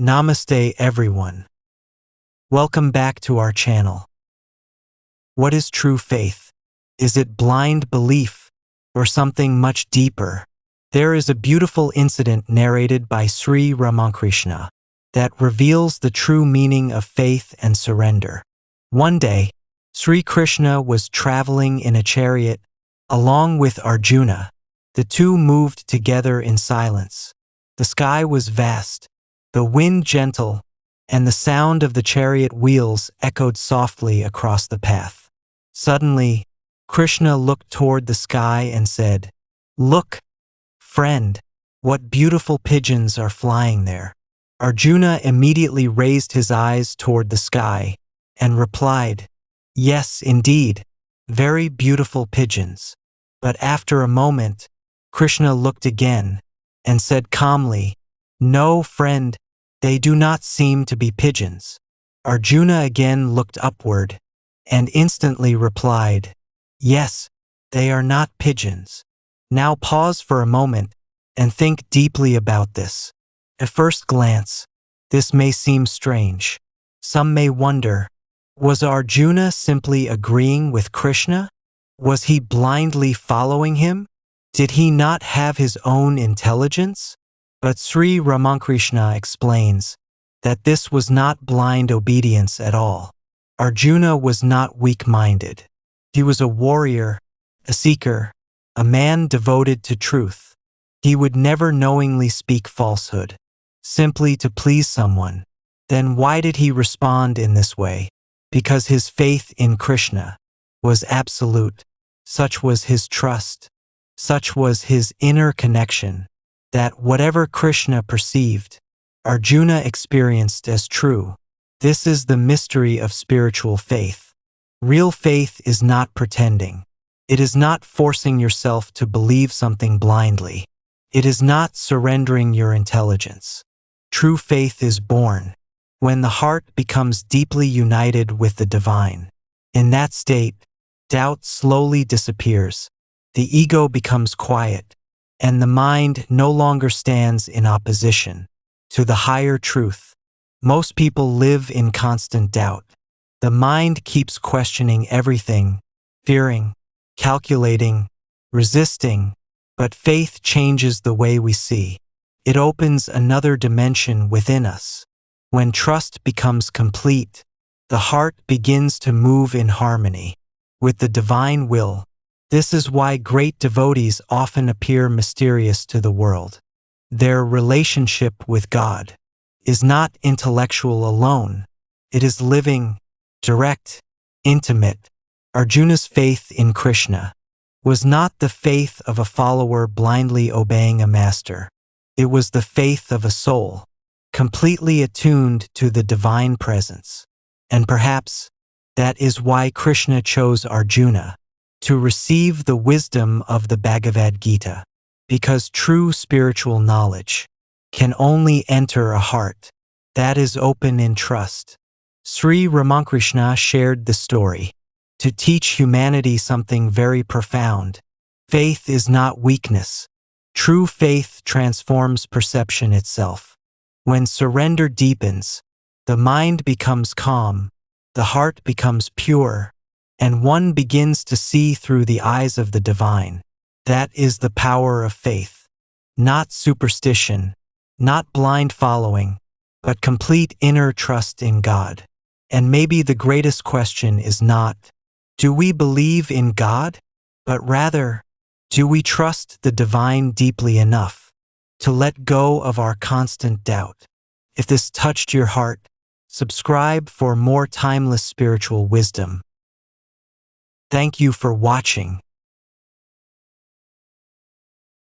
Namaste everyone. Welcome back to our channel. What is true faith? Is it blind belief or something much deeper? There is a beautiful incident narrated by Sri Ramakrishna that reveals the true meaning of faith and surrender. One day, Sri Krishna was traveling in a chariot along with Arjuna. The two moved together in silence. The sky was vast, the wind gentle, and the sound of the chariot wheels echoed softly across the path. Suddenly, Krishna looked toward the sky and said, "Look, friend, what beautiful pigeons are flying there." Arjuna immediately raised his eyes toward the sky and replied, "Yes, indeed, very beautiful pigeons." But after a moment, Krishna looked again and said calmly, "No, friend, they do not seem to be pigeons." Arjuna again looked upward and instantly replied, "Yes, they are not pigeons." Now pause for a moment and think deeply about this. At first glance, this may seem strange. Some may wonder, was Arjuna simply agreeing with Krishna? Was he blindly following him? Did he not have his own intelligence? But Sri Ramakrishna explains that this was not blind obedience at all. Arjuna was not weak-minded. He was a warrior, a seeker, a man devoted to truth. He would never knowingly speak falsehood, simply to please someone. Then why did he respond in this way? Because his faith in Krishna was absolute. Such was his trust. Such was his inner connection, that whatever Krishna perceived, Arjuna experienced as true. This is the mystery of spiritual faith. Real faith is not pretending. It is not forcing yourself to believe something blindly. It is not surrendering your intelligence. True faith is born when the heart becomes deeply united with the divine. In that state, doubt slowly disappears. The ego becomes quiet, and the mind no longer stands in opposition to the higher truth. Most people live in constant doubt. The mind keeps questioning everything, fearing, calculating, resisting, but faith changes the way we see. It opens another dimension within us. When trust becomes complete, the heart begins to move in harmony with the divine will. This is why great devotees often appear mysterious to the world. Their relationship with God is not intellectual alone. It is living, direct, intimate. Arjuna's faith in Krishna was not the faith of a follower blindly obeying a master. It was the faith of a soul, completely attuned to the divine presence. And perhaps that is why Krishna chose Arjuna to receive the wisdom of the Bhagavad Gita, because true spiritual knowledge can only enter a heart that is open in trust. Sri Ramakrishna shared the story to teach humanity something very profound. Faith is not weakness. True faith transforms perception itself. When surrender deepens, the mind becomes calm, the heart becomes pure, and one begins to see through the eyes of the divine. That is the power of faith. Not superstition, not blind following, but complete inner trust in God. And maybe the greatest question is not, do we believe in God? But rather, do we trust the divine deeply enough to let go of our constant doubt? If this touched your heart, subscribe for more timeless spiritual wisdom. Thank you for watching.